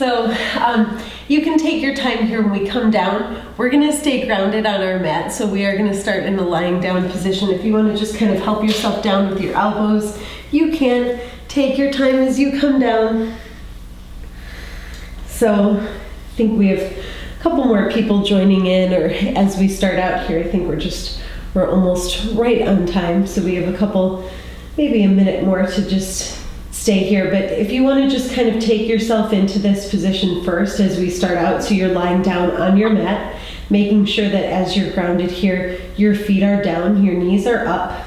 So you can take your time here when we come down. We're gonna stay grounded on our mat. So we are gonna start in the lying down position. If you wanna just kind of help yourself down with your elbows, you can. Take your time as you come down. So I think we have a couple more people joining in, or as we start out here, I think we're almost right on time. So we have a couple, maybe a minute more to just stay here. But if you want to just kind of take yourself into this position first as we start out, so you're lying down on your mat, making sure that as you're grounded here, your feet are down, your knees are up.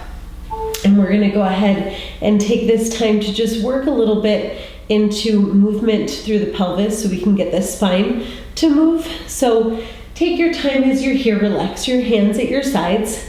And we're going to go ahead and take this time to just work a little bit into movement through the pelvis so we can get the spine to move. So take your time as you're here, relax your hands at your sides,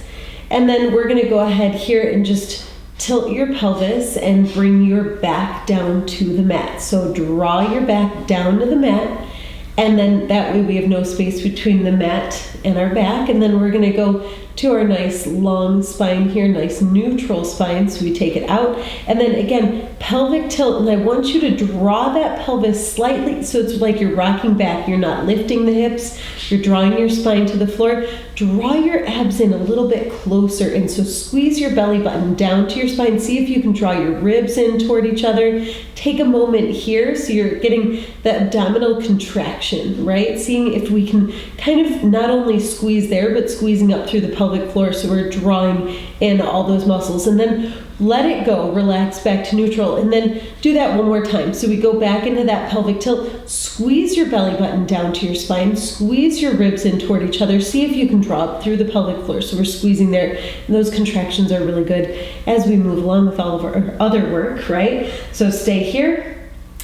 and then we're going to go ahead here and just tilt your pelvis and bring your back down to the mat. So draw your back down to the mat, and then that way we have no space between the mat and our back. And then we're going to go to our nice long spine here, nice neutral spine. So we take it out, and then again, pelvic tilt. And I want you to draw that pelvis slightly, so it's like you're rocking back. You're not lifting the hips, you're drawing your spine to the floor. Draw your abs in a little bit closer, and so squeeze your belly button down to your spine. See if you can draw your ribs in toward each other. Take a moment here so you're getting the abdominal contraction, right? Seeing if we can kind of not only squeeze there, but squeezing up through the pelvic floor, so we're drawing in all those muscles. And then let it go, relax back to neutral, and then do that one more time. So we go back into that pelvic tilt, squeeze your belly button down to your spine, squeeze your ribs in toward each other. See if you can draw up through the pelvic floor. So we're squeezing there, and those contractions are really good as we move along with all of our other work, right? So stay here.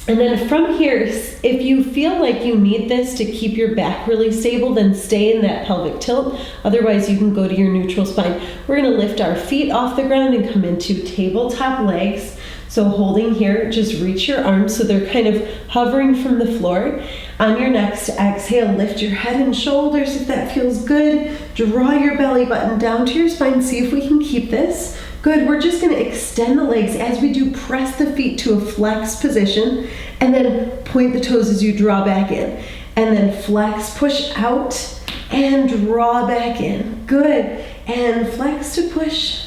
And then from here, if you feel like you need this to keep your back really stable, then stay in that pelvic tilt. Otherwise, you can go to your neutral spine. We're going to lift our feet off the ground and come into tabletop legs. So holding here, just reach your arms so they're kind of hovering from the floor. On your next exhale, lift your head and shoulders if that feels good. Draw your belly button down to your spine. See if we can keep this. Good, we're just going to extend the legs. As we do, press the feet to a flex position, and then point the toes as you draw back in. And then flex, push out, and draw back in. Good, and flex to push,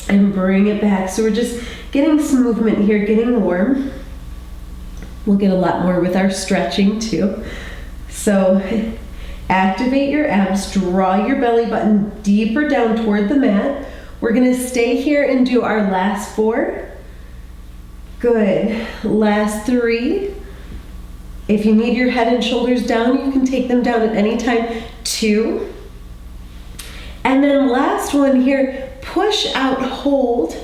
and bring it back. So we're just getting some movement here, getting warm. We'll get a lot more with our stretching too. So activate your abs, draw your belly button deeper down toward the mat. We're going to stay here and do our last 4. Good. Last 3. If you need your head and shoulders down, you can take them down at any time. 2. And then last one here, push out, hold.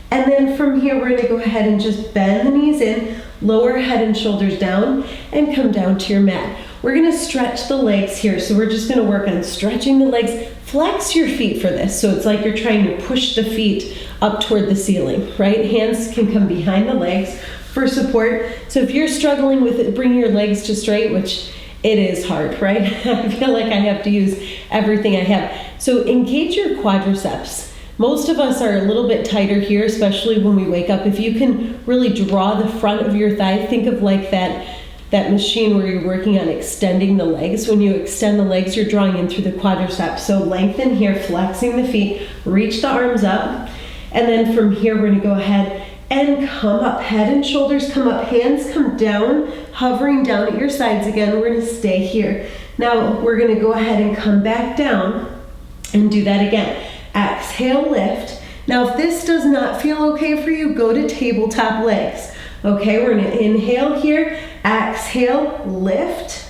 And then from here, we're going to go ahead and just bend the knees in, lower head and shoulders down, and come down to your mat. We're going to stretch the legs here. So we're just going to work on stretching the legs. Flex your feet for this. So it's like you're trying to push the feet up toward the ceiling, right? Hands can come behind the legs for support. So if you're struggling with it, bring your legs to straight, which it is hard, right? I feel like I have to use everything I have. So engage your quadriceps. Most of us are a little bit tighter here, especially when we wake up. If you can really draw the front of your thigh, think of like that machine where you're working on extending the legs. When you extend the legs, you're drawing in through the quadriceps. So lengthen here, flexing the feet, reach the arms up, and then from here we're going to go ahead and come up. Head and shoulders come up, hands come down, hovering down at your sides again. We're going to stay here. Now we're going to go ahead and come back down and do that again. Exhale, lift. Now if this does not feel okay for you, go to tabletop legs. Okay, we're going to inhale here, exhale, lift.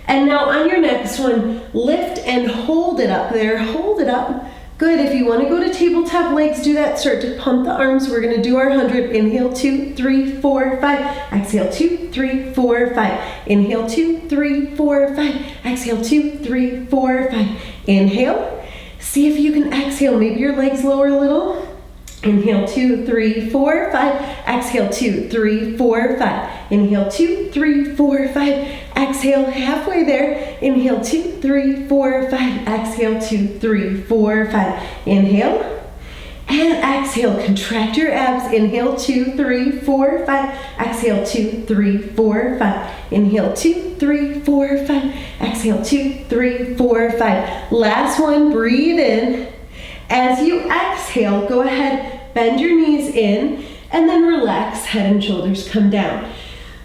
And now on your next one, lift and hold it up there, hold it up. Good, if you want to go to tabletop legs, do that. Start to pump the arms. We're going to do our 100. Inhale, 2, 3, 4, 5. Exhale, 2, 3, 4, 5. Inhale, 2, 3, 4, 5. Exhale, 2, 3, 4, 5. Inhale. See if you can exhale. Maybe your legs lower a little. Inhale, 2, 3, 4, 5. Exhale, 2, 3, 4, 5. Inhale, 2, 3, 4, 5. Exhale, halfway there. Inhale, 2, 3, 4, 5. Exhale, 2, 3, 4, 5. Inhale. And exhale, contract your abs. Inhale, 2, 3, 4, 5. Exhale, 2, 3, 4, 5. Inhale, 2, 3, 4, 5. Exhale, 2, 3, 4, 5. Last one, breathe in. As you exhale, go ahead, bend your knees in, and then relax, head and shoulders come down.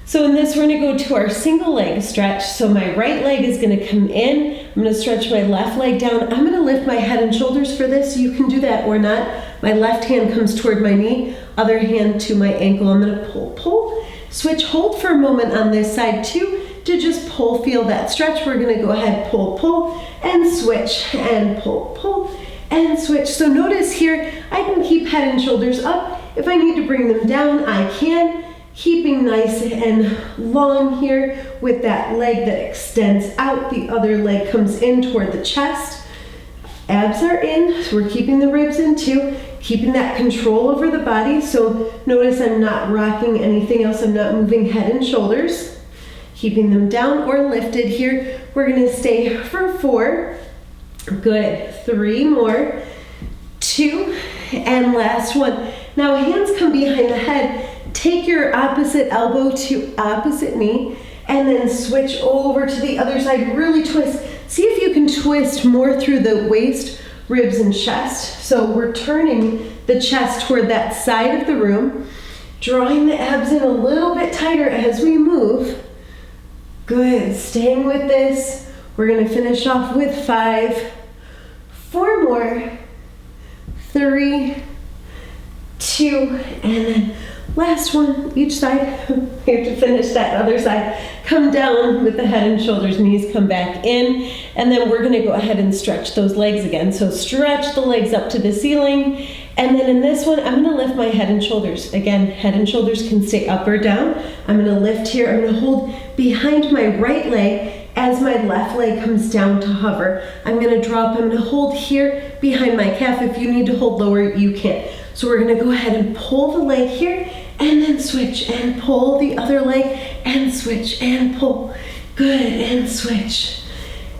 So in this, we're gonna go to our single leg stretch. So my right leg is gonna come in. I'm gonna stretch my left leg down. I'm gonna lift my head and shoulders for this. You can do that or not. My left hand comes toward my knee, other hand to my ankle. I'm gonna pull, pull, switch, hold for a moment on this side too, to just pull, feel that stretch. We're gonna go ahead, pull, pull, and switch, and pull, pull, and switch. So notice here, I can keep head and shoulders up. If I need to bring them down, I can. Keeping nice and long here with that leg that extends out. The other leg comes in toward the chest. Abs are in, so we're keeping the ribs in too. Keeping that control over the body. So notice I'm not rocking anything else. I'm not moving head and shoulders. Keeping them down or lifted here. We're gonna stay for 4. Good, 3 more, 2, and last one. Now hands come behind the head. Take your opposite elbow to opposite knee and then switch over to the other side. Really twist. See if you can twist more through the waist, ribs, and chest. So we're turning the chest toward that side of the room, drawing the abs in a little bit tighter as we move. Good. Staying with this. We're going to finish off with 5, 4 more, 3, 2, and then last one, each side. We have to finish that other side. Come down with the head and shoulders, knees come back in, and then we're gonna go ahead and stretch those legs again. So stretch the legs up to the ceiling, and then in this one, I'm gonna lift my head and shoulders. Again, head and shoulders can stay up or down. I'm gonna lift here, I'm gonna hold behind my right leg as my left leg comes down to hover. I'm gonna drop, I'm gonna hold here behind my calf. If you need to hold lower, you can. So we're gonna go ahead and pull the leg here, and then switch and pull the other leg, and switch and pull. Good, and switch.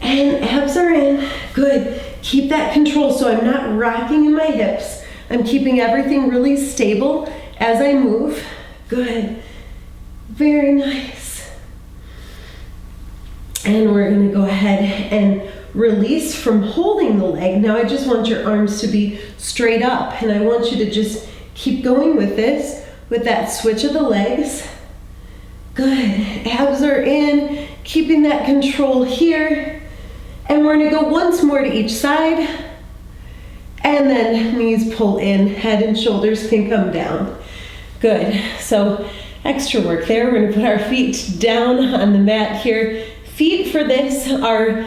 And abs are in, good. Keep that control so I'm not rocking in my hips. I'm keeping everything really stable as I move. Good, very nice. And we're gonna go ahead and release from holding the leg. Now I just want your arms to be straight up, and I want you to just keep going with this. With that switch of the legs. Good, abs are in, keeping that control here. And we're gonna go once more to each side. And then knees pull in, head and shoulders can come down. Good, so extra work there. We're gonna put our feet down on the mat here. Feet for this are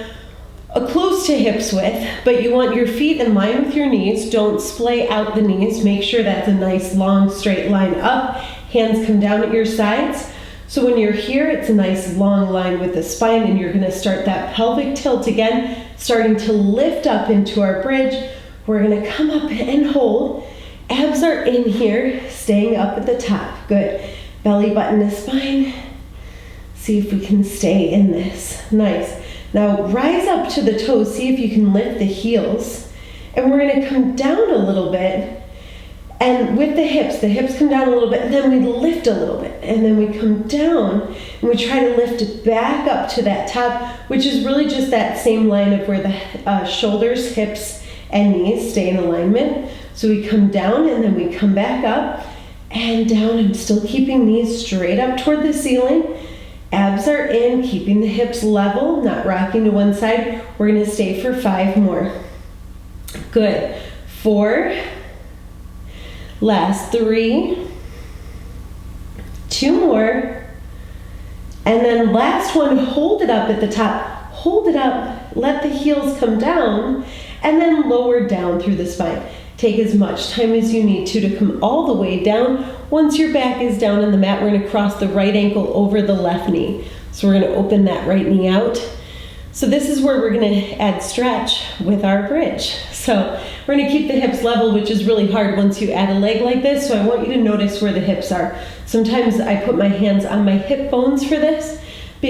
close to hips width, but you want your feet in line with your knees. Don't splay out the knees. Make sure that's a nice long straight line up. Hands come down at your sides. So when you're here, it's a nice long line with the spine, and you're gonna start that pelvic tilt again, starting to lift up into our bridge. We're gonna come up and hold. Abs are in here, staying up at the top. Good. Belly button to spine. See if we can stay in this. Nice. Now rise up to the toes, see if you can lift the heels. And we're gonna come down a little bit. And with the hips come down a little bit, and then we lift a little bit. And then we come down, and we try to lift it back up to that top, which is really just that same line of where the shoulders, hips, and knees stay in alignment. So we come down, and then we come back up, and down. I'm still keeping knees straight up toward the ceiling. Abs are in, keeping the hips level, not rocking to one side. We're gonna stay for 5 more. Good, 4, last 3, 2 more, and then last one, hold it up at the top. Hold it up, let the heels come down, and then lower down through the spine. Take as much time as you need to come all the way down. Once your back is down on the mat, we're gonna cross the right ankle over the left knee. So we're gonna open that right knee out. So this is where we're gonna add stretch with our bridge. So we're gonna keep the hips level, which is really hard once you add a leg like this. So I want you to notice where the hips are. Sometimes I put my hands on my hip bones for this,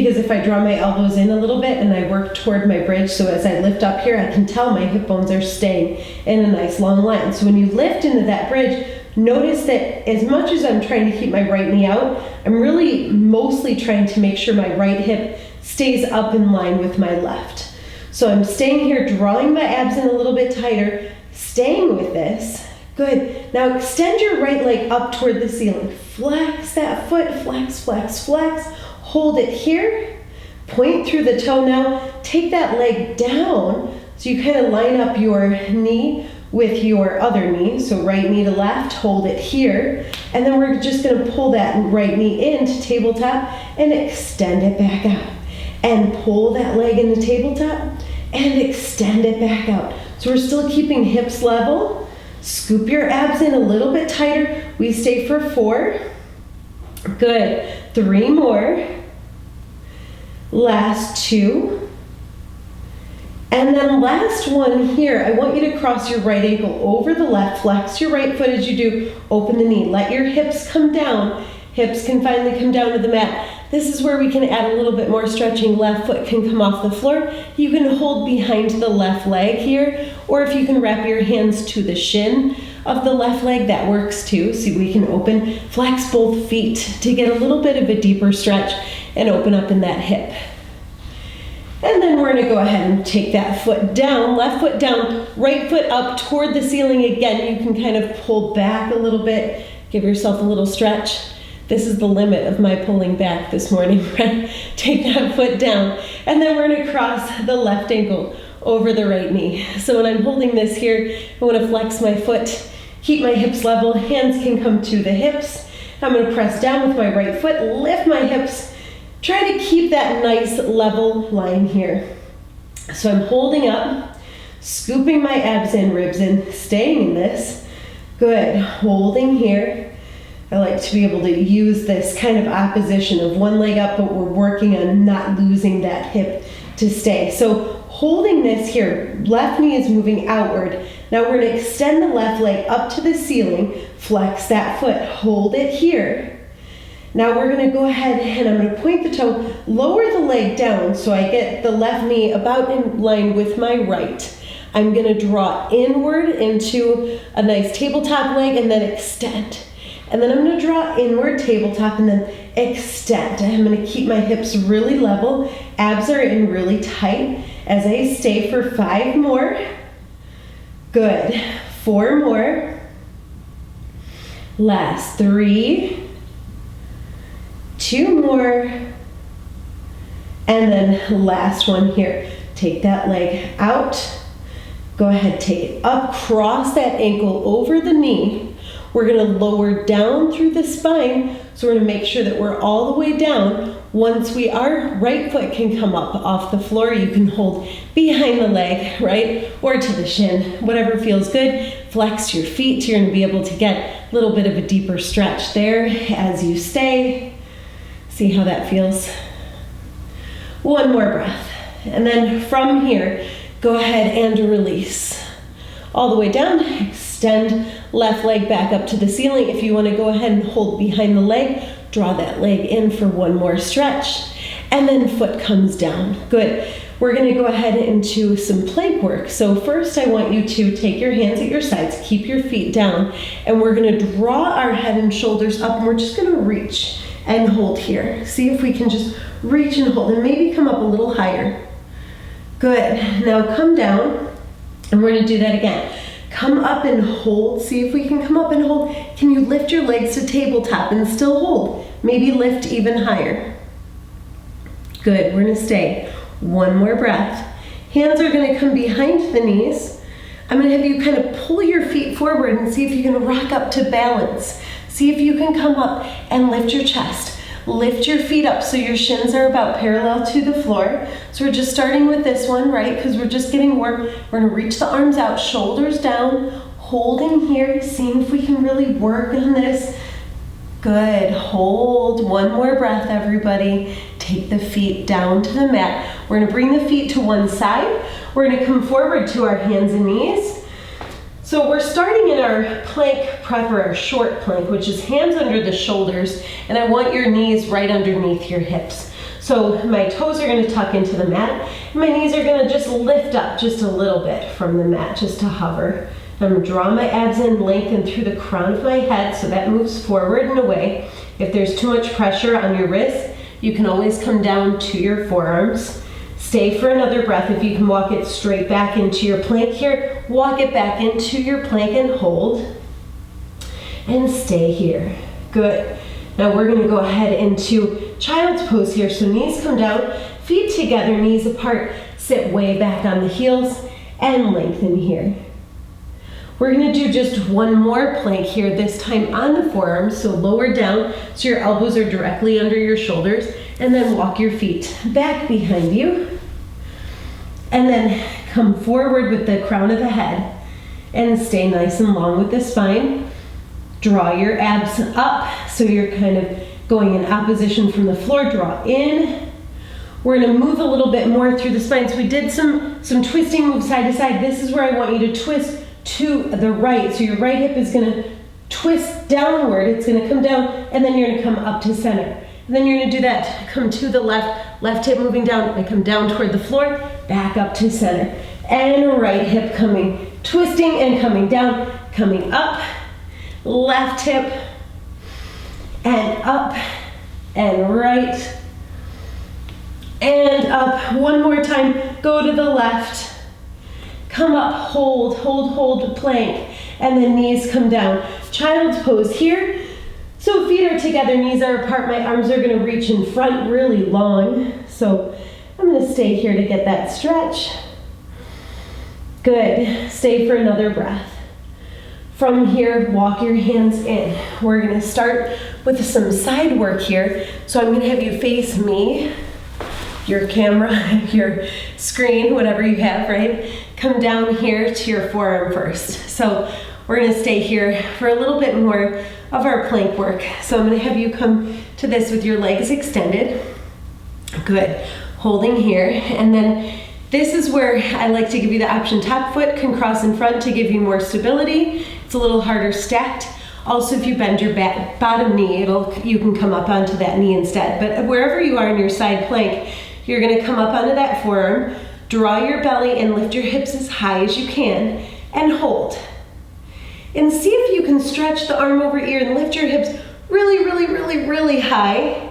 because if I draw my elbows in a little bit and I work toward my bridge, so as I lift up here, I can tell my hip bones are staying in a nice long line. So when you lift into that bridge, notice that as much as I'm trying to keep my right knee out, I'm really mostly trying to make sure my right hip stays up in line with my left. So I'm staying here, drawing my abs in a little bit tighter, staying with this. Good. Now extend your right leg up toward the ceiling. Flex that foot, flex, flex, flex. Hold it here. Point through the toe now. Take that leg down so you kind of line up your knee with your other knee. So right knee to left, hold it here. And then we're just going to pull that right knee into tabletop and extend it back out. And pull that leg into tabletop and extend it back out. So we're still keeping hips level. Scoop your abs in a little bit tighter. We stay for 4. Good. 3 more. Last 2. And then last one here, I want you to cross your right ankle over the left. Flex your right foot as you do. Open the knee. Let your hips come down. Hips can finally come down to the mat. This is where we can add a little bit more stretching. Left foot can come off the floor. You can hold behind the left leg here, or if you can wrap your hands to the shin of the left leg, that works too. So we can open, flex both feet to get a little bit of a deeper stretch and open up in that hip. And then we're going to go ahead and take that foot down, left foot down, right foot up toward the ceiling again. You can kind of pull back a little bit, give yourself a little stretch. This is the limit of my pulling back this morning, right? Take that foot down, and then we're going to cross the left ankle over the right knee. So when I'm holding this here, I want to flex my foot, keep my hips level, hands can come to the hips. I'm going to press down with my right foot, lift my hips, try to keep that nice level line here. So I'm holding up, scooping my abs in, ribs in, staying in this. Good, holding here. I like to be able to use this kind of opposition of one leg up, but we're working on not losing that hip to stay. So holding this here, left knee is moving outward. Now we're going to extend the left leg up to the ceiling, flex that foot, hold it here. Now we're going to go ahead and I'm going to point the toe, lower the leg down so I get the left knee about in line with my right. I'm going to draw inward into a nice tabletop leg and then extend. And then I'm going to draw inward tabletop and then extend. I'm going to keep my hips really level. Abs are in really tight as I stay for 5 more. Good. 4 more. Last 3. 2 more. And then last one here. Take that leg out. Go ahead, take it up. Cross that ankle over the knee. We're going to lower down through the spine, so we're going to make sure that we're all the way down. Once we are, right foot can come up off the floor. You can hold behind the leg, right, or to the shin, whatever feels good. Flex your feet. You're going to be able to get a little bit of a deeper stretch there as you stay. See how that feels. 1 more breath. And then from here, go ahead and release. All the way down, extend left leg back up to the ceiling. If you want to go ahead and hold behind the leg, draw that leg in for 1 more stretch. And then foot comes down. Good. We're going to go ahead into some plank work. So first I want you to take your hands at your sides, keep your feet down, and we're going to draw our head and shoulders up, and we're just going to reach and hold here. See if we can just reach and hold, and maybe come up a little higher. Good. Now come down. And we're going to do that again. Come up and hold. See if we can come up and hold. Can you lift your legs to tabletop and still hold? Maybe lift even higher. Good. We're going to stay. 1 more breath. Hands are going to come behind the knees. I'm going to have you kind of pull your feet forward and see if you can rock up to balance. See if you can come up and lift your chest. Lift your feet up so your shins are about parallel to the floor. So we're just starting with this one, right? Because we're just getting warm. We're going to reach the arms out, shoulders down, holding here, seeing if we can really work on this. Good. Hold. 1 more breath, everybody. Take the feet down to the mat. We're going to bring the feet to one side. We're going to come forward to our hands and knees. So we're starting in our plank prep, or our short plank, which is hands under the shoulders, and I want your knees right underneath your hips. So my toes are gonna tuck into the mat. My knees are gonna just lift up just a little bit from the mat, just to hover. I'm gonna draw my abs in, lengthen through the crown of my head so that moves forward and away. If there's too much pressure on your wrists, you can always come down to your forearms. Stay for another breath. If you can walk it straight back into your plank here, walk it back into your plank and hold. And stay here. Good. Now we're gonna go ahead into child's pose here. So knees come down, feet together, knees apart. Sit way back on the heels and lengthen here. We're gonna do just one more plank here, this time on the forearms, so lower down so your elbows are directly under your shoulders, and then walk your feet back behind you. And then come forward with the crown of the head and stay nice and long with the spine. Draw your abs up so you're kind of going in opposition from the floor. Draw in. We're gonna move a little bit more through the spine. So we did some twisting moves side to side. This is where I want you to twist to the right. So your right hip is gonna twist downward. It's gonna come down, and then you're gonna come up to center. And then you're gonna do that. Come to the left hip moving down, and come down toward the floor, back up to center. And right hip coming, twisting and coming down, coming up. Left hip, and up, and right, and up. One more time, go to the left. Come up, hold, plank, and then knees come down. Child's pose here. So feet are together, knees are apart. My arms are gonna reach in front really long. So I'm gonna stay here to get that stretch. Good, stay for another breath. From here, walk your hands in. We're gonna start with some side work here. So I'm gonna have you face me, your camera, your screen, whatever you have, right? Come down here to your forearm first. So we're gonna stay here for a little bit more of our plank work. So I'm gonna have you come to this with your legs extended. Good, holding here. And then this is where I like to give you the option. Top foot can cross in front to give you more stability. It's a little harder stacked. Also, if you bend your bottom knee, you can come up onto that knee instead. But wherever you are in your side plank, you're gonna come up onto that forearm, draw your belly and lift your hips as high as you can, and hold. And see if you can stretch the arm over ear and lift your hips really high.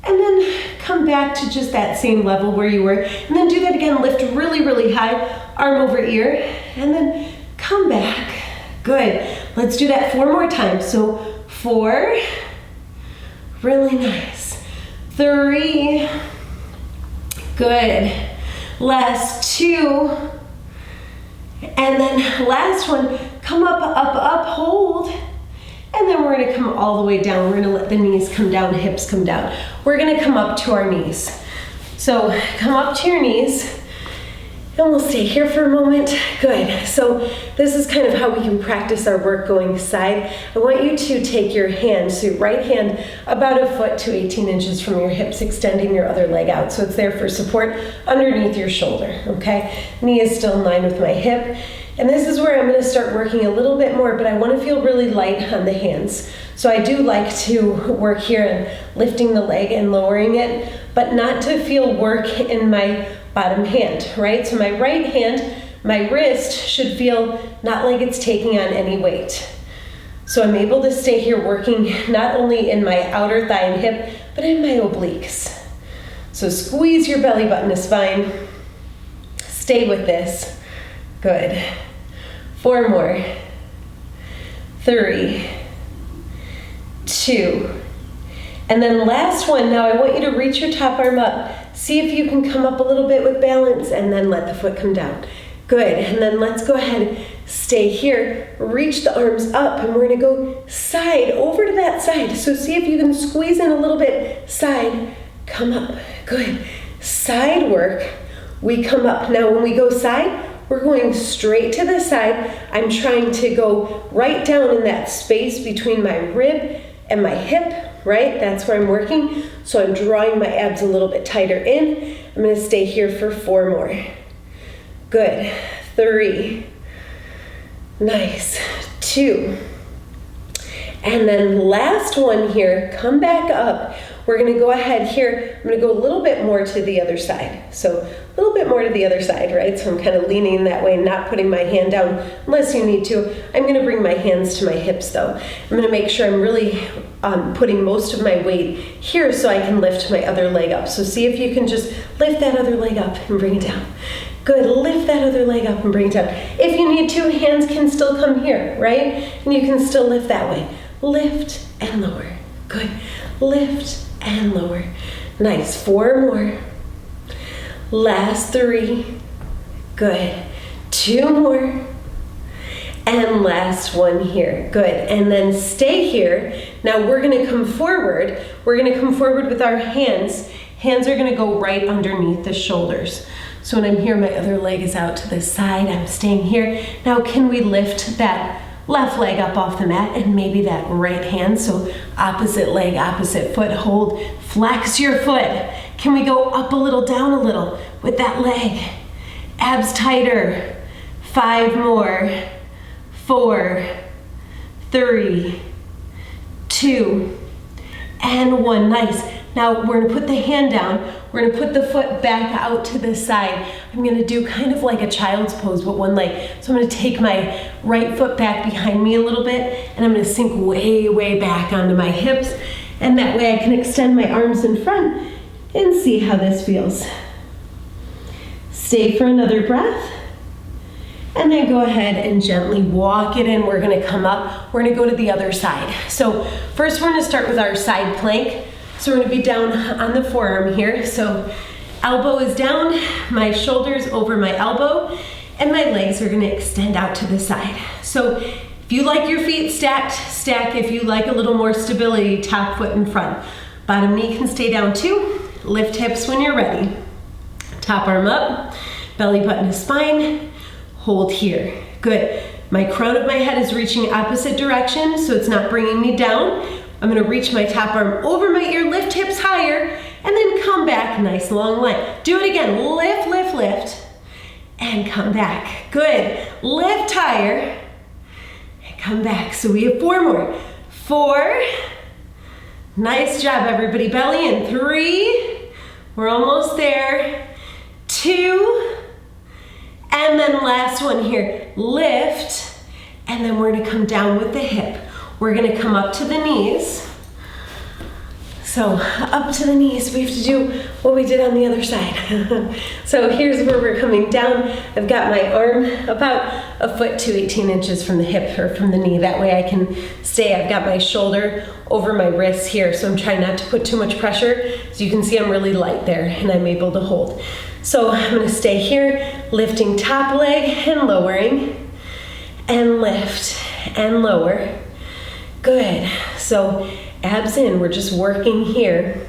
And then come back to just that same level where you were. And then do that again, lift really high, arm over ear, and then come back. Good. Let's do that 4 more times. So 4, really nice. 3, good. Last 2, and then last one, come up, hold. And then we're gonna come all the way down. We're gonna let the knees come down, hips come down. We're gonna come up to our knees. So come up to your knees, and we'll stay here for a moment. Good. So this is kind of how we can practice our work going side. I want you to take your hand, so your right hand about 1 foot to 18 inches from your hips, extending your other leg out. So it's there for support underneath your shoulder, okay? Knee is still in line with my hip. And this is where I'm gonna start working a little bit more, but I wanna feel really light on the hands. So I do like to work here and lifting the leg and lowering it, but not to feel work in my bottom hand, right? So my right hand, my wrist should feel not like it's taking on any weight. So I'm able to stay here working not only in my outer thigh and hip, but in my obliques. So squeeze your belly button to spine. Stay with this. Good. 4 more. 3, 2, and then last one. Now I want you to reach your top arm up. See if you can come up a little bit with balance, and then let the foot come down. Good, and then let's go ahead, stay here, reach the arms up, and we're gonna go side, over to that side. So see if you can squeeze in a little bit, side, come up, good. Side work, we come up. Now when we go side, we're going straight to the side. I'm trying to go right down in that space between my rib and my hip, right? That's where I'm working. So I'm drawing my abs a little bit tighter in. I'm gonna stay here for 4 more. Good, 3, nice, 2. And then last one here, come back up. we're gonna go ahead here. I'm gonna go a little bit more to the other side. So a little bit more to the other side, right? So I'm kind of leaning that way, not putting my hand down unless you need to. I'm gonna bring my hands to my hips though. I'm gonna make sure I'm really putting most of my weight here so I can lift my other leg up. So see if you can just lift that other leg up and bring it down. Good, lift that other leg up and bring it down. If you need to, hands can still come here, right? And you can still lift that way. Lift and lower. Good, lift and lower. Nice, 4 more. Last 3. Good, 2 more. And last one here. Good, and then stay here. Now we're gonna come forward. We're gonna come forward with our hands. Hands are gonna go right underneath the shoulders. So when I'm here, my other leg is out to the side. I'm staying here. Now can we lift that left leg up off the mat and maybe that right hand? So opposite leg, opposite foot, hold, flex your foot. Can we go up a little, down a little with that leg? Abs tighter. 5 more. 4, 3, 2, and 1. Nice. Now we're gonna put the hand down. We're gonna put the foot back out to the side. I'm gonna do kind of like a child's pose, but one leg. So I'm gonna take my right foot back behind me a little bit, and I'm gonna sink way, way back onto my hips. And that way I can extend my arms in front and see how this feels. Stay for another breath. And then go ahead and gently walk it in. We're gonna come up. We're gonna go to the other side. So first we're gonna start with our side plank. So we're gonna be down on the forearm here. So elbow is down, my shoulders over my elbow, and my legs are gonna extend out to the side. So if you like your feet stacked, stack. If you like a little more stability, top foot in front. Bottom knee can stay down too. Lift hips when you're ready. Top arm up, belly button to spine. Hold here. Good. My crown of my head is reaching opposite direction, so it's not bringing me down. I'm gonna reach my top arm over my ear, lift hips higher, and then come back, nice long line. Do it again, lift, lift, lift, and come back. Good. Lift higher, and come back. So we have 4 more. 4. Nice job, everybody. Belly in. 3. We're almost there. 2. And then last one here, lift, and then we're gonna come down with the hip. We're gonna come up to the knees. So up to the knees, we have to do what we did on the other side. So here's where we're coming down. I've got my arm about a foot to 18 inches from the hip or from the knee. That way I can stay. I've got my shoulder over my wrists here, so I'm trying not to put too much pressure. So you can see I'm really light there and I'm able to hold. So I'm gonna stay here, lifting top leg and lowering, and lift and lower. Good. So abs in, we're just working here.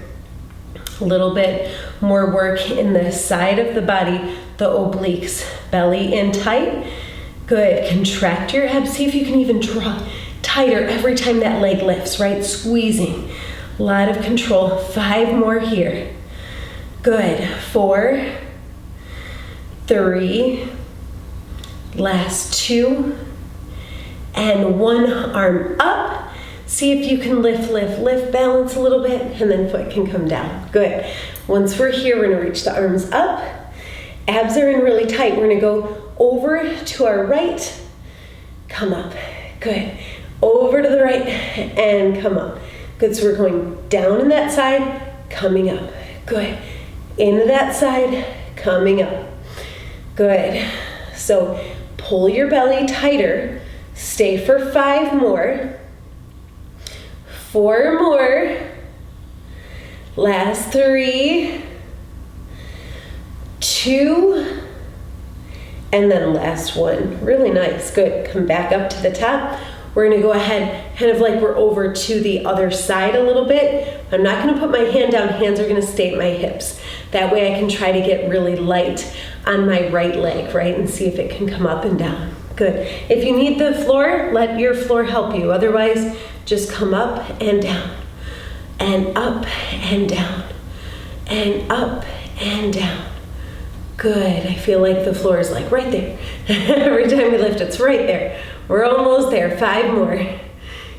A little bit more work in the side of the body, the obliques. Belly in tight. Good. Contract your abs. See if you can even draw tighter every time that leg lifts, right? Squeezing. A lot of control. 5 more here. Good. 4, 3, last 2, and 1. Arm up. See if you can lift, lift, lift, balance a little bit, and then foot can come down. Good. Once we're here, we're gonna reach the arms up. Abs are in really tight. We're gonna go over to our right, come up. Good. Over to the right, and come up. Good, so we're going down in that side, coming up. Good. Into that side, coming up. Good. So pull your belly tighter. Stay for 5 more. 4 more. Last 3. 2. And then last 1. Really nice. Good. Come back up to the top. We're going to go ahead, kind of like we're over to the other side a little bit. I'm not going to put my hand down. Hands are going to stay at my hips. That way I can try to get really light on my right leg, right? And see if it can come up and down. Good. If you need the floor, let your floor help you. Otherwise, just come up and down, and up and down, and up and down. Good. I feel like the floor is like right there. Every time we lift, it's right there. We're almost there. 5 more.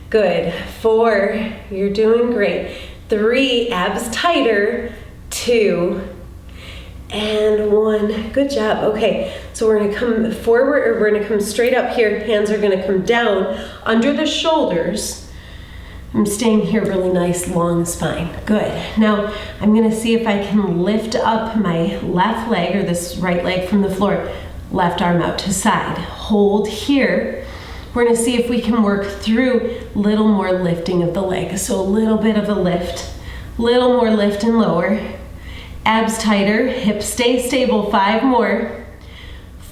Good. 4. You're doing great. 3, abs tighter, 2, and 1. Good job. Okay, so we're gonna come forward, or we're gonna come straight up here. Hands are gonna come down under the shoulders. I'm staying here, really nice long spine. Good. Now I'm gonna see if I can lift up my left leg, or this right leg, from the floor. Left arm out to side. Hold here. We're gonna see if we can work through a little more lifting of the leg. So a little bit of a lift, little more lift and lower. Abs tighter, hips stay stable. 5 more.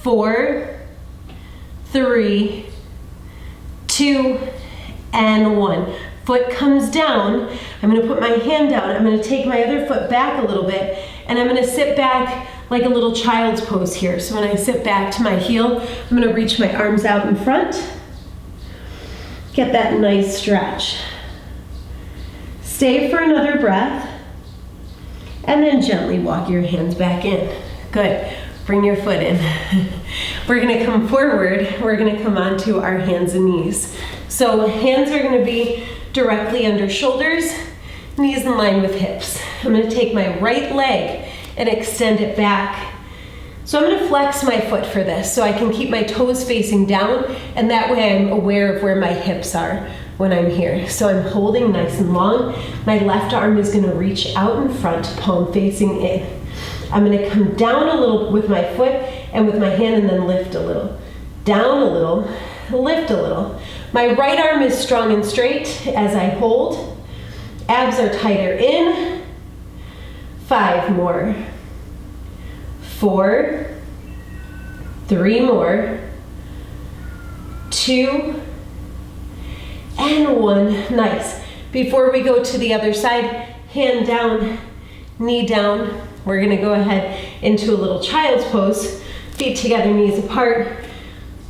4, 3, 2, and 1. Foot comes down. I'm gonna put my hand down. I'm gonna take my other foot back a little bit, and I'm gonna sit back like a little child's pose here. So when I sit back to my heel, I'm gonna reach my arms out in front. Get that nice stretch. Stay for another breath, and then gently walk your hands back in. Good. Bring your foot in. We're gonna come forward. We're gonna come onto our hands and knees. So hands are gonna be directly under shoulders, knees in line with hips. I'm gonna take my right leg and extend it back. So I'm gonna flex my foot for this so I can keep my toes facing down, and that way I'm aware of where my hips are when I'm here. So I'm holding nice and long. My left arm is gonna reach out in front, palm facing in. I'm gonna come down a little with my foot and with my hand, and then lift a little. Down a little, lift a little. My right arm is strong and straight as I hold. Abs are tighter in. 5 more. 4, 3 more. 2, and 1. Nice. Before we go to the other side, hand down, knee down. We're gonna go ahead into a little child's pose. Feet together, knees apart.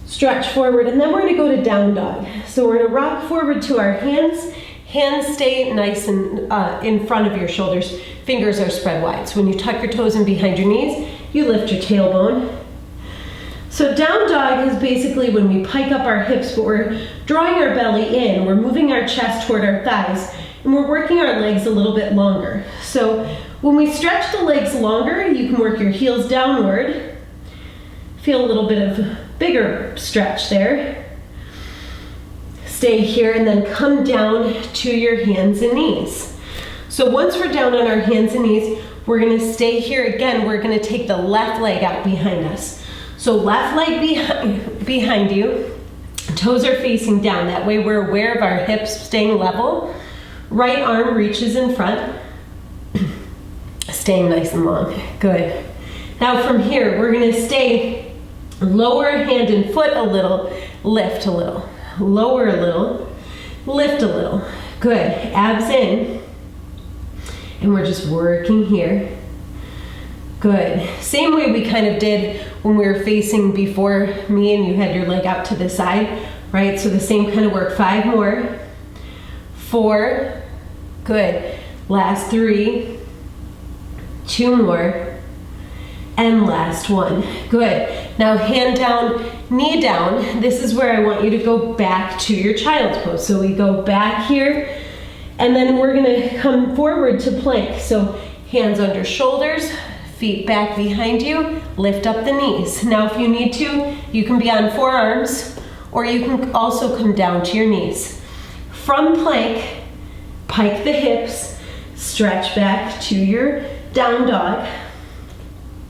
Stretch forward, and then we're gonna go to down dog. So we're gonna rock forward to our hands. Hands stay nice and in front of your shoulders. Fingers are spread wide. So when you tuck your toes in behind your knees, you lift your tailbone. So down dog is basically when we pike up our hips, but we're drawing our belly in. We're moving our chest toward our thighs, and we're working our legs a little bit longer. So when we stretch the legs longer, you can work your heels downward. Feel a little bit of bigger stretch there. Stay here and then come down to your hands and knees. So once we're down on our hands and knees, we're gonna stay here again. We're gonna take the left leg out behind us. So left leg behind you, toes are facing down. That way we're aware of our hips staying level. Right arm reaches in front, staying nice and long. Good. Now from here, we're gonna stay lower hand and foot a little, lift a little. Lower a little, lift a little. Good. Abs in. And we're just working here. Good. Same way we kind of did when we were facing before me and you had your leg out to the side, right? So the same kind of work. 5 more. 4. Good. Last 3. 2 more. And last 1. Good. Now hand down, knee down. This is where I want you to go back to your child's pose. So we go back here, and then we're gonna come forward to plank. So hands under shoulders, feet back behind you, lift up the knees. Now if you need to, you can be on forearms, or you can also come down to your knees. From plank, pike the hips, stretch back to your down dog.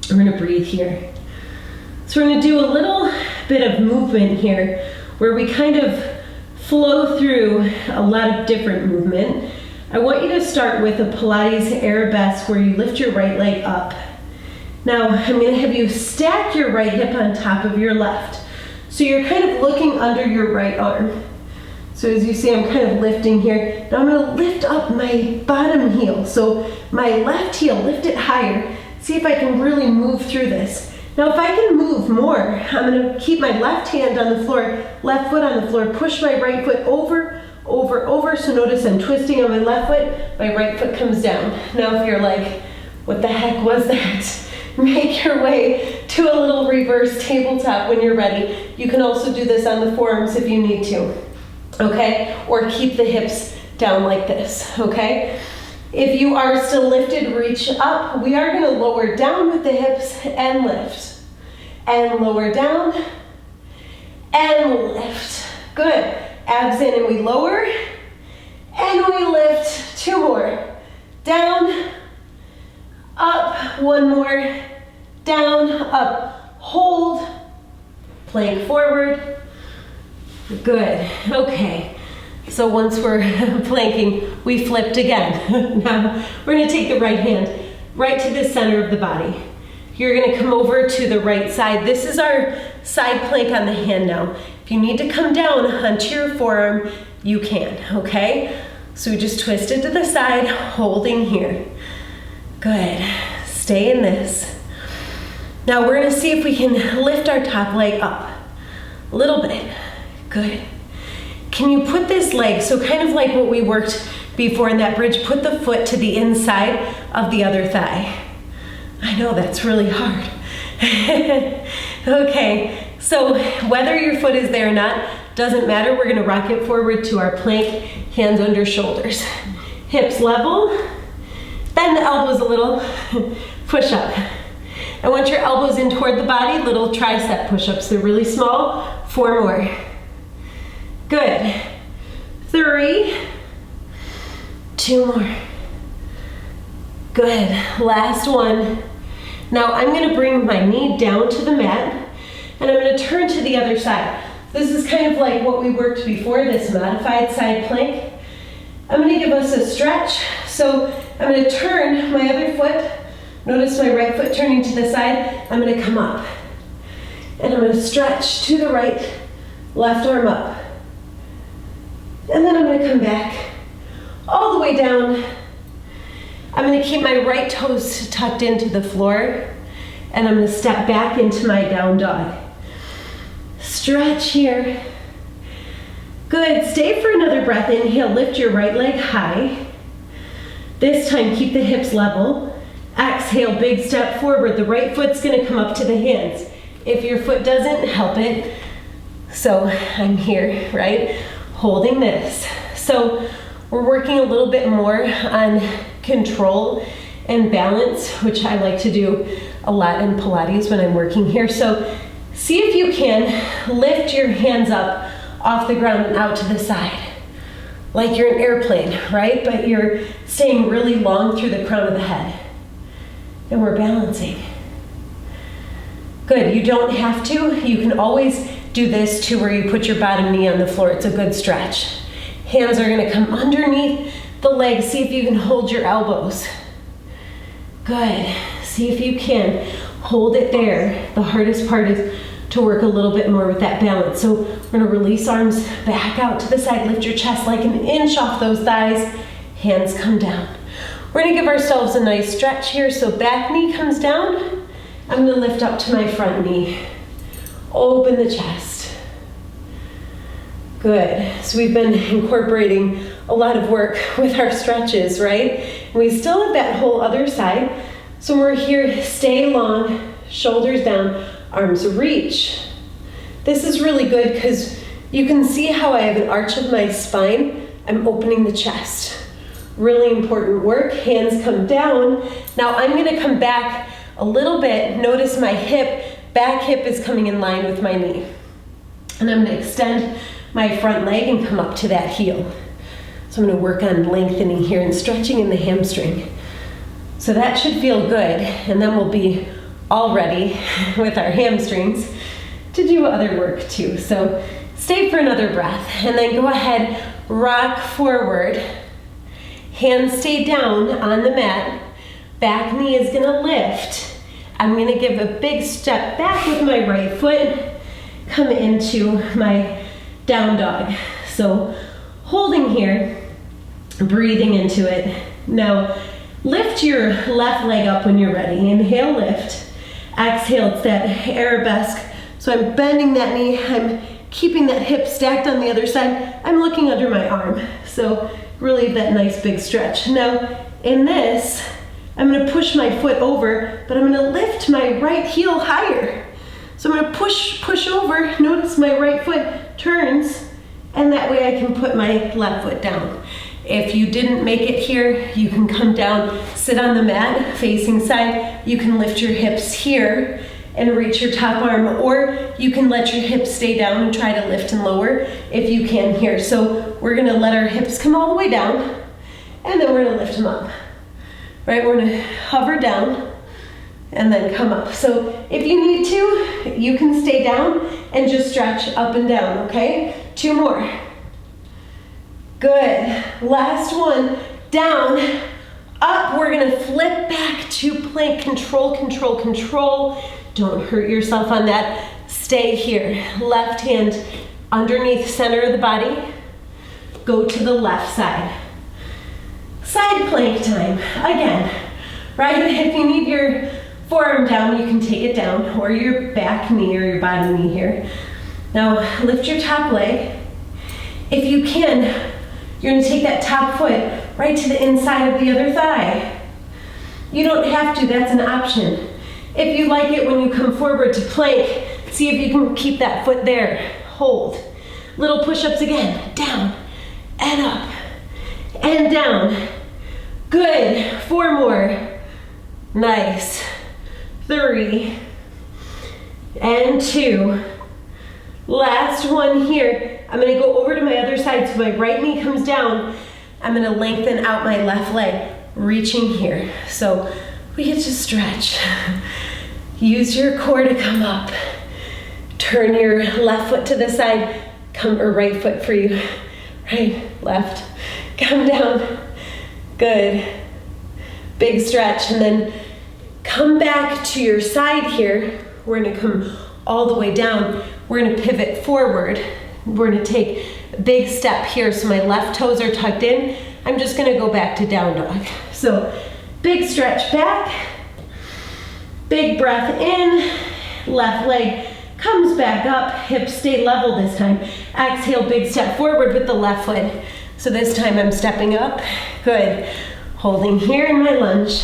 We're gonna breathe here. So we're gonna do a little bit of movement here where we kind of flow through a lot of different movement. I want you to start with a Pilates arabesque where you lift your right leg up. Now I'm gonna have you stack your right hip on top of your left. So you're kind of looking under your right arm. So as you see, I'm kind of lifting here. Now I'm gonna lift up my bottom heel. So my left heel, lift it higher. See if I can really move through this. Now if I can move more, I'm gonna keep my left hand on the floor, left foot on the floor, push my right foot over, over, over. So notice I'm twisting on my left foot, my right foot comes down. Now if you're like, what the heck was that? Make your way to a little reverse tabletop when you're ready. You can also do this on the forearms if you need to, okay? Or keep the hips down like this, okay? If you are still lifted, reach up. We are gonna lower down with the hips and lift. And lower down and lift. Good. Abs in and we lower and we lift. 2 more. Down, up, 1 more. Down, up, hold. Plank forward. Good. Okay. So once we're planking, we flipped again. Now we're gonna take the right hand right to the center of the body. You're gonna come over to the right side. This is our side plank on the hand now. If you need to come down onto your forearm, you can, okay? So we just twist it to the side, holding here. Good. Stay in this. Now we're gonna see if we can lift our top leg up a little bit. Good. Can you put this leg, so kind of like what we worked before in that bridge, put the foot to the inside of the other thigh. I know that's really hard. Okay, so whether your foot is there or not, doesn't matter. We're gonna rock it forward to our plank, hands under shoulders. Hips level, bend the elbows a little, push up. I want your elbows in toward the body, little tricep push-ups. They're really small, 4 more. Good. 3, 2 more. Good. Last one. Now I'm going to bring my knee down to the mat and I'm going to turn to the other side. This is kind of like what we worked before, this modified side plank. I'm going to give us a stretch. So I'm going to turn my other foot. Notice my right foot turning to the side. I'm going to come up and I'm going to stretch to the right, left arm up. And then I'm going to come back all the way down. I'm going to keep my right toes tucked into the floor and I'm going to step back into my down dog. Stretch here. Good. Stay for another breath. Inhale, lift your right leg high. This time keep the hips level. Exhale, big step forward. The right foot's going to come up to the hands. If your foot doesn't, help it. So I'm here, right? Holding this. So we're working a little bit more on control and balance, which I like to do a lot in Pilates when I'm working here. So see if you can lift your hands up off the ground and out to the side, like you're an airplane, right? But you're staying really long through the crown of the head. And we're balancing. Good, you don't have to. You can always do this too, where you put your bottom knee on the floor. It's a good stretch. Hands are gonna come underneath the legs. See if you can hold your elbows. Good, see if you can hold it there. The hardest part is to work a little bit more with that balance. So we're gonna release arms back out to the side, lift your chest like an inch off those thighs, hands come down. We're gonna give ourselves a nice stretch here. So back knee comes down. I'm gonna lift up to my front knee. Open the chest. Good. So we've been incorporating a lot of work with our stretches, right? And we still have that whole other side. So we're here, stay long, shoulders down, arms reach. This is really good because you can see how I have an arch of my spine. I'm opening the chest. Really important work. Hands come down. Now I'm going to come back a little bit. Notice my hip, back hip is coming in line with my knee. And I'm going to extend my front leg and come up to that heel. So I'm going to work on lengthening here and stretching in the hamstring. So that should feel good. And then we'll be all ready with our hamstrings to do other work too. So stay for another breath and then go ahead, rock forward. Hands stay down on the mat. Back knee is gonna lift. I'm gonna give a big step back with my right foot, come into my down dog. So holding here, breathing into it. Now lift your left leg up when you're ready. Inhale, lift. Exhale, it's that arabesque. So I'm bending that knee, I'm keeping that hip stacked on the other side. I'm looking under my arm. So really that nice big stretch. Now in this, I'm gonna push my foot over, but I'm gonna lift my right heel higher. So I'm gonna push over. Notice my right foot turns, and that way I can put my left foot down. If you didn't make it here, you can come down, sit on the mat, facing side. You can lift your hips here and reach your top arm, or you can let your hips stay down and try to lift and lower if you can here. So we're gonna let our hips come all the way down, and then we're gonna lift them up. Right, we're gonna hover down and then come up. So if you need to, you can stay down and just stretch up and down, okay? 2 more. Good. Last one. Down, up. We're gonna flip back to plank. Control, control, control. Don't hurt yourself on that. Stay here. Left hand underneath center of the body. Go to the left side. Side plank time. Again, right? If you need your forearm down, you can take it down, or your back knee or your bottom knee here. Now lift your top leg. If you can, you're gonna take that top foot right to the inside of the other thigh. You don't have to, that's an option. If you like it when you come forward to plank, see if you can keep that foot there. Hold. Little push-ups again. Down and up and down. Good. 4 more. Nice. 3 and 2. Last one here. I'm gonna go over to my other side so my right knee comes down. I'm gonna lengthen out my left leg, reaching here. So we get to stretch. Use your core to come up. Turn your left foot to the side, or right foot for you. Right, left, come down. Good. Big stretch, and then come back to your side here. We're gonna come all the way down. We're gonna pivot forward. We're gonna take a big step here, so my left toes are tucked in. I'm just gonna go back to down dog. So big stretch back, big breath in, left leg comes back up, hips stay level this time. Exhale, big step forward with the left foot. So this time I'm stepping up. Good. Holding here in my lunge.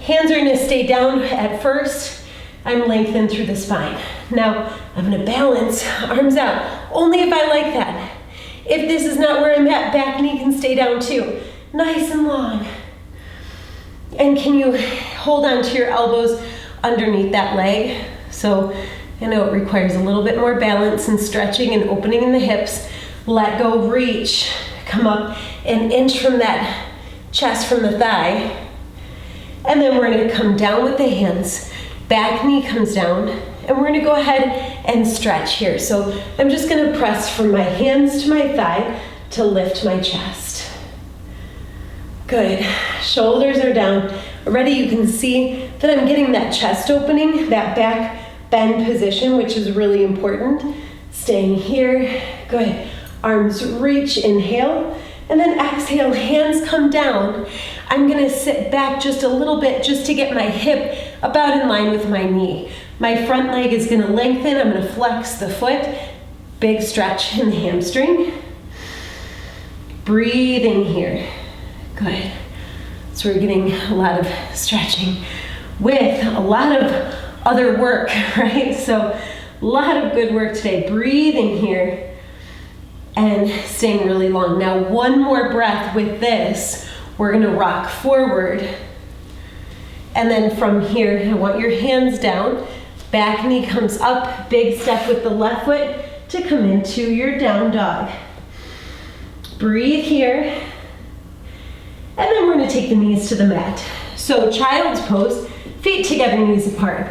Hands are gonna stay down at first. I'm lengthened through the spine. Now I'm gonna balance, arms out, only if I like that. If this is not where I'm at, back knee can stay down too. Nice and long. And can you hold on to your elbows underneath that leg? So I know it requires a little bit more balance and stretching and opening in the hips. Let go, reach, come up an inch from that chest from the thigh. And then we're gonna come down with the hands. Back knee comes down, and we're gonna go ahead and stretch here. So I'm just gonna press from my hands to my thigh to lift my chest. Good. Shoulders are down. Already you can see that I'm getting that chest opening, that back bend position, which is really important. Staying here. Good. Arms reach, inhale, and then exhale, hands come down. I'm gonna sit back just a little bit just to get my hip about in line with my knee. My front leg is gonna lengthen. I'm gonna flex the foot. Big stretch in the hamstring. Breathing here. Good. So we're getting a lot of stretching with a lot of other work, right? So a lot of good work today. Breathing here and staying really long. Now one more breath with this. We're gonna rock forward. And then from here, I want your hands down. Back knee comes up. Big step with the left foot to come into your down dog. Breathe here. And then we're gonna take the knees to the mat. So child's pose, feet together, knees apart.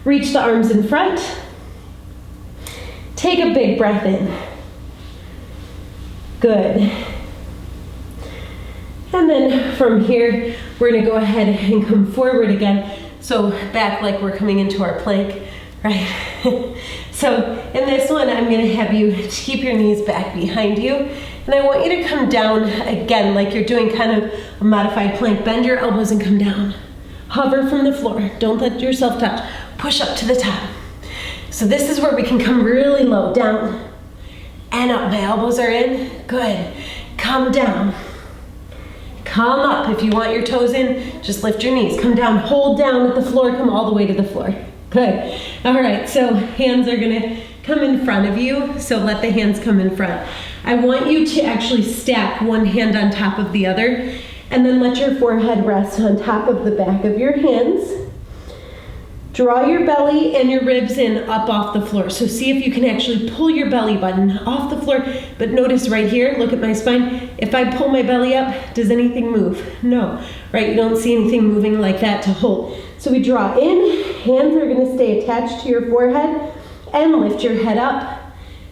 Reach the arms in front. Take a big breath in. Good. And then from here, we're gonna go ahead and come forward again. So back like we're coming into our plank, right? So in this one, I'm gonna have you keep your knees back behind you. And I want you to come down again, like you're doing kind of a modified plank. Bend your elbows and come down. Hover from the floor. Don't let yourself touch. Push up to the top. So this is where we can come really low, down and up. My elbows are in. Good. Come down. Come up. If you want your toes in, just lift your knees. Come down, hold down at the floor, come all the way to the floor. Good. All right, so hands are gonna come in front of you, so let the hands come in front. I want you to actually stack one hand on top of the other, and then let your forehead rest on top of the back of your hands. Draw your belly and your ribs in up off the floor. So see if you can actually pull your belly button off the floor. But notice right here, look at my spine. If I pull my belly up, does anything move? No, right? You don't see anything moving like that to hold. So we draw in, hands are gonna stay attached to your forehead, and lift your head up.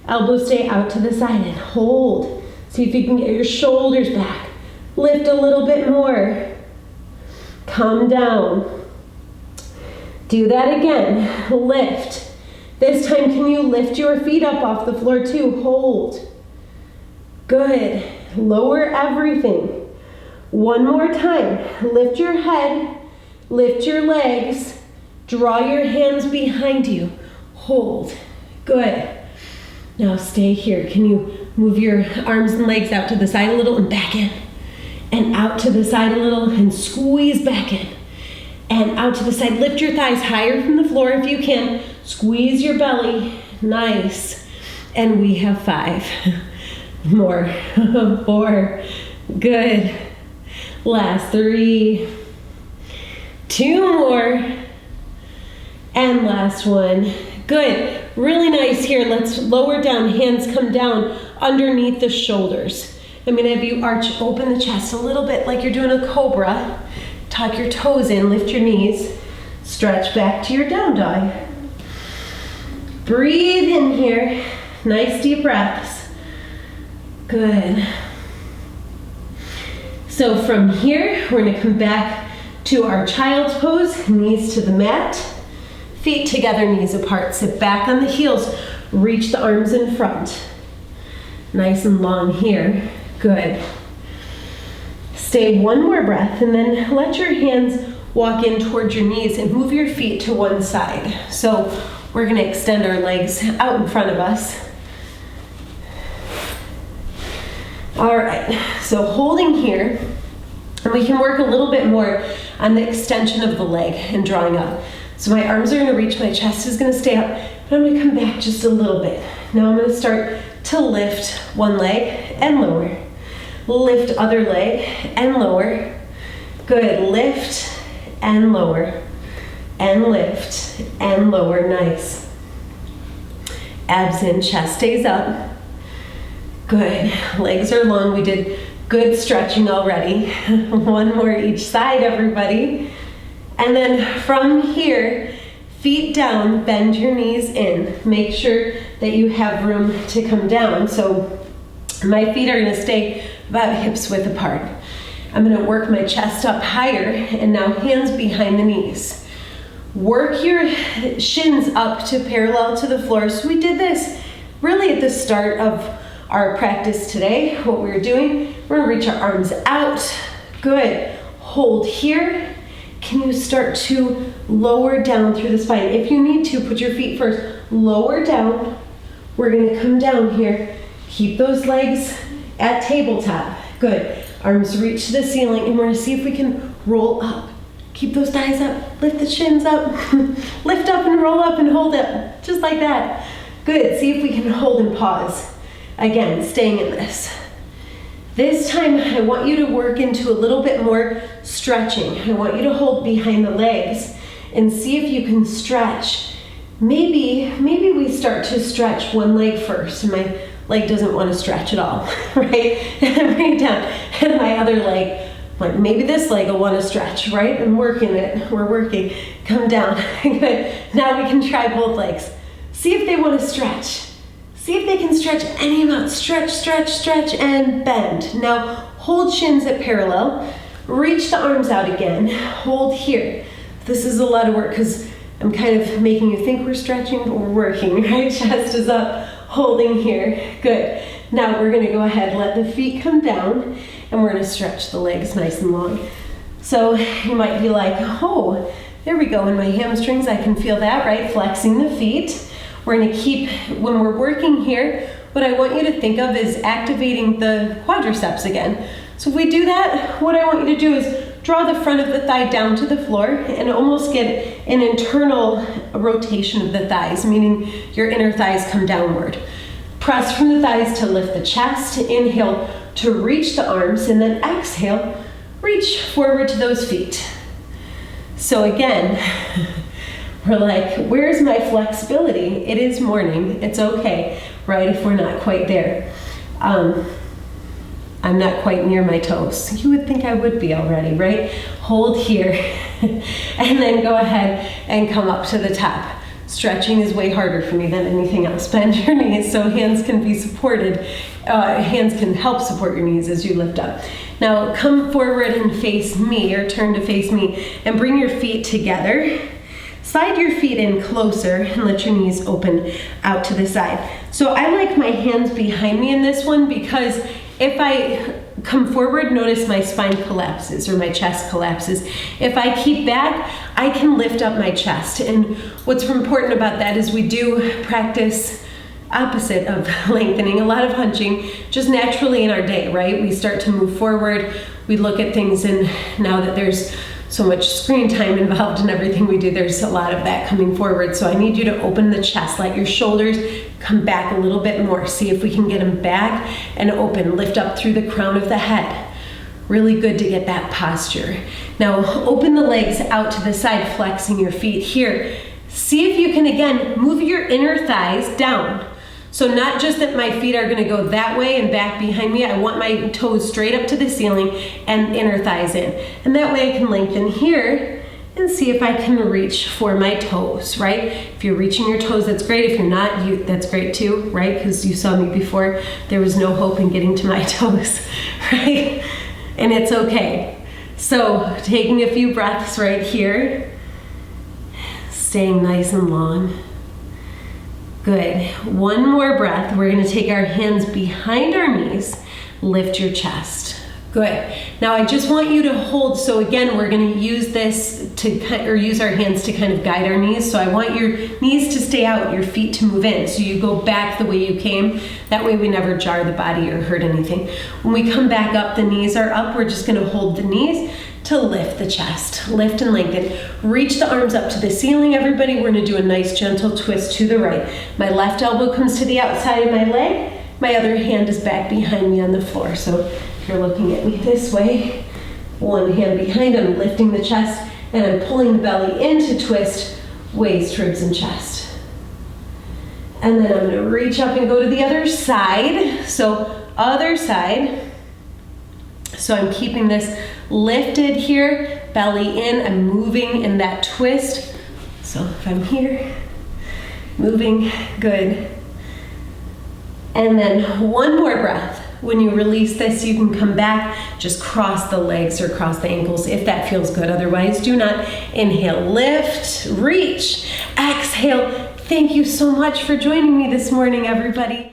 Elbows stay out to the side and hold. See if you can get your shoulders back. Lift a little bit more. Come down. Do that again. Lift. This time, can you lift your feet up off the floor too? Hold. Good. Lower everything. One more time. Lift your head. Lift your legs. Draw your hands behind you. Hold. Good. Now stay here. Can you move your arms and legs out to the side a little and back in? And out to the side a little and squeeze back in. And out to the side. Lift your thighs higher from the floor if you can. Squeeze your belly. Nice. And we have 5. More. 4. Good. Last 3. 2 more. And last one. Good. Really nice here. Let's lower down. Hands come down underneath the shoulders. I'm going to have you arch open the chest a little bit like you're doing a cobra. Tuck your toes in, lift your knees. Stretch back to your down dog. Breathe in here. Nice deep breaths. Good. So from here, we're going to come back to our child's pose. Knees to the mat. Feet together, knees apart. Sit back on the heels. Reach the arms in front. Nice and long here. Good. Stay one more breath and then let your hands walk in towards your knees and move your feet to one side. So we're going to extend our legs out in front of us. All right, so holding here, and we can work a little bit more on the extension of the leg and drawing up. So my arms are going to reach, my chest is going to stay up, but I'm going to come back just a little bit. Now I'm going to start to lift one leg and lower. Lift other leg and lower. Good. Lift and lower. And lift and lower. Nice. Abs in, chest stays up. Good. Legs are long. We did good stretching already. One more each side, everybody. And then from here, feet down, bend your knees in. Make sure that you have room to come down. So my feet are going to stay about hips width apart. I'm going to work my chest up higher, and now hands behind the knees. Work your shins up to parallel to the floor. So we did this really at the start of our practice today. What we're doing, we're going to reach our arms out. Good. Hold here. Can you start to lower down through the spine? If you need to, put your feet first. Lower down. We're going to come down here. Keep those legs at tabletop. Good. Arms reach to the ceiling, and we're going to see if we can roll up. Keep those thighs up. Lift the shins up. Lift up and roll up and hold up. Just like that. Good. See if we can hold and pause. Again, staying in this. This time, I want you to work into a little bit more stretching. I want you to hold behind the legs and see if you can stretch. Maybe we start to stretch one leg first. My leg doesn't want to stretch at all, right? And bring it down. And my other leg, like maybe this leg will want to stretch, right? I'm working it. We're working. Come down. Good. Now we can try both legs. See if they want to stretch. See if they can stretch any amount. Stretch, stretch, stretch, and bend. Now hold shins at parallel. Reach the arms out again. Hold here. This is a lot of work because I'm kind of making you think we're stretching, but we're working, right? Chest is up, holding here. Good. Now we're going to go ahead, let the feet come down, and we're going to stretch the legs nice and long. So you might be like, oh, there we go. In my hamstrings, I can feel that, right? Flexing the feet. We're going to keep, when we're working here, what I want you to think of is activating the quadriceps again. So if we do that, what I want you to do is draw the front of the thigh down to the floor and almost get an internal rotation of the thighs, meaning your inner thighs come downward. Press from the thighs to lift the chest. Inhale to reach the arms, and then exhale, reach forward to those feet. So again, we're like, where's my flexibility? It is morning. It's okay, right, if we're not quite there. I'm not quite near my toes. You would think I would be already, right? Hold here, and then go ahead and come up to the top. Stretching is way harder for me than anything else. Bend your knees so hands can be supported. Hands can help support your knees as you lift up. Now come forward and face me, or turn to face me, and bring your feet together. Slide your feet in closer and let your knees open out to the side. So I like my hands behind me in this one because if I come forward, notice my spine collapses or my chest collapses. If I keep back, I can lift up my chest. And what's important about that is we do practice opposite of lengthening, a lot of hunching, just naturally in our day, right? We start to move forward, we look at things, and now that there's so much screen time involved in everything we do, there's a lot of that coming forward. So I need you to open the chest, let your shoulders come back a little bit more. See if we can get them back and open. Lift up through the crown of the head. Really good to get that posture. Now open the legs out to the side, flexing your feet here. See if you can, again, move your inner thighs down. So not just that my feet are gonna go that way and back behind me, I want my toes straight up to the ceiling and inner thighs in. And that way I can lengthen here and see if I can reach for my toes, right? If you're reaching your toes, that's great. If you're not, that's great too, right? Because you saw me before, there was no hope in getting to my toes, right? And it's okay. So taking a few breaths right here, staying nice and long. Good. One more breath. We're going to take our hands behind our knees, lift your chest. Good. Now I just want you to hold, so again, we're going to use this to, or use our hands to kind of guide our knees. So I want your knees to stay out, your feet to move in. So you go back the way you came. That way we never jar the body or hurt anything. When we come back up, the knees are up. We're just going to hold the knees to lift the chest. Lift and lengthen. Reach the arms up to the ceiling, everybody. We're going to do a nice gentle twist to the right. My left elbow comes to the outside of my leg. My other hand is back behind me on the floor. So if you're looking at me this way, one hand behind, I'm lifting the chest and I'm pulling the belly in to twist, waist, ribs, and chest. And then I'm going to reach up and go to the other side. So other side. So I'm keeping this lifted here, belly in, I'm moving in that twist. So if I'm here, moving, good. And then one more breath. When you release this, you can come back, just cross the legs or cross the ankles if that feels good. Otherwise, do not. Inhale, lift, reach, exhale. Thank you so much for joining me this morning, everybody.